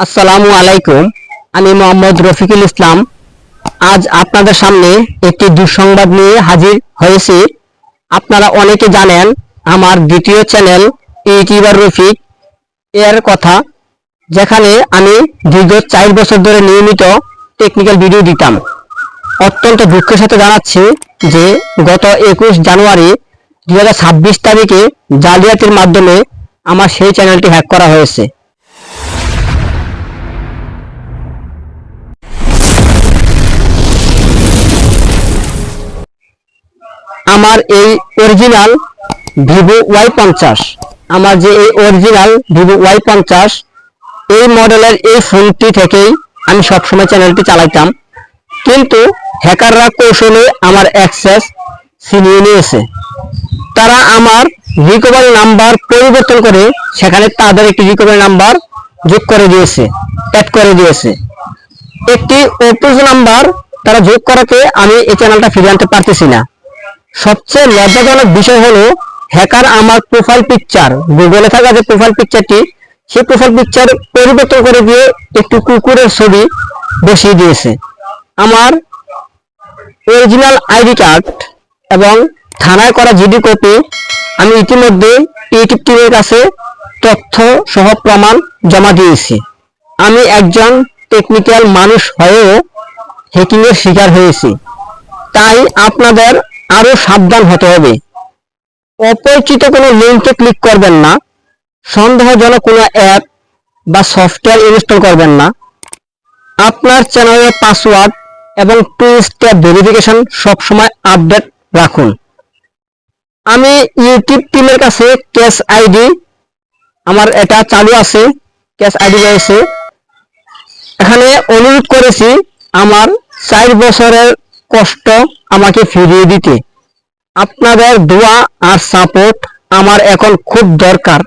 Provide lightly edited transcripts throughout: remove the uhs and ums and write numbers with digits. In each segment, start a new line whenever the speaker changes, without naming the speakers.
আসসালামু আলাইকুম। আমি মোহাম্মদ রফিকুল ইসলাম। আজ আপনাদের সামনে একটি দুঃসংবাদ নিয়ে হাজির হয়েছি। আপনারা অনেকে জানেন আমার দ্বিতীয় চ্যানেল ইউটিউবার রফিক এর কথা, যেখানে আমি দীর্ঘ 4 বছর ধরে নিয়মিত টেকনিক্যাল ভিডিও দিতাম। অত্যন্ত দুঃখের সাথে জানাচ্ছি যে গত 21 জানুয়ারি 2026 তারিখে জালিয়াতির মাধ্যমে আমার সেই চ্যানেলটি হ্যাক করা হয়েছে। আমার এই অরিজিনাল ভিভো Y50, আমার যে এই অরিজিনাল ভিভো Y50 এই মডেলের এই ফোনটি থেকেই আমি সবসময় চ্যানেলটি চালাইতাম, কিন্তু হ্যাকাররা কৌশলে আমার অ্যাক্সেস ছিনিয়ে নিয়েছে। তারা আমার রিকভারি নাম্বার পরিবর্তন করে সেখানে তাদের একটি রিকভারি নাম্বার যোগ করে দিয়েছে, অ্যাড করে দিয়েছে। একটি ওটিপি নাম্বার তারা যোগ করাতে আমি এই চ্যানেলটা ফিরিয়ে আনতে পারতেছি না। সবচেয়ে লজ্জাজনক বিষয় হলো হ্যাকার আমার প্রোফাইল পিকচার, গুগলে থাকা যে প্রোফাইল পিকচারটি, সেই প্রোফাইল পিকচার পরিবর্তন করে দিয়ে একটু কুকুরের ছবি বসিয়ে দিয়েছে। আমার অরিজিনাল আইডি কার্ড এবং থানায় করা জিডি কপি আমি ইতিমধ্যে ইউটিউব টিমের কাছে তথ্য সহ প্রমাণ জমা দিয়েছি। আমি একজন টেকনিক্যাল মানুষ হয়েও হ্যাকিংয়ের শিকার হয়েছি, তাই আপনাদের আরো সাবধান হতে হবে। অপরিচিত কোনো লিঙ্কে ক্লিক করবেন না, সন্দেহজনক কোনো অ্যাপ বা সফটওয়্যার ইনস্টল করবেন না। আপনার চ্যানেলের পাসওয়ার্ড এবং 2 স্টেপ ভেরিফিকেশন সবসময় আপডেট রাখুন। আমি ইউটিউব টিমের কাছে ক্যাশ আইডি, আমার এটা চালু আছে, ক্যাশ আইডি রয়েছে। এখানে অনুরোধ করেছি আমার 4 বছরের কষ্ট আমাকে ফিরিয়ে দিতে। আপনাদের দোয়া আর সাপোর্ট আমার এখন খুব দরকার।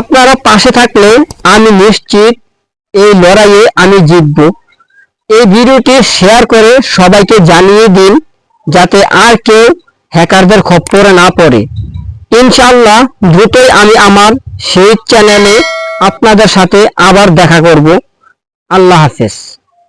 আপনারা পাশে থাকলে আমি নিশ্চিত এই লড়াইয়ে আমি জিতব। এই ভিডিওটি শেয়ার করে সবাইকে জানিয়ে দিন, যাতে আর কেউ হ্যাকারদের খপ্পরে না পড়ে। ইনশাআল্লাহ দ্রুতই আমি আমার সেই চ্যানেলে আপনাদের সাথে আবার দেখা করব। আল্লাহ হাফেজ।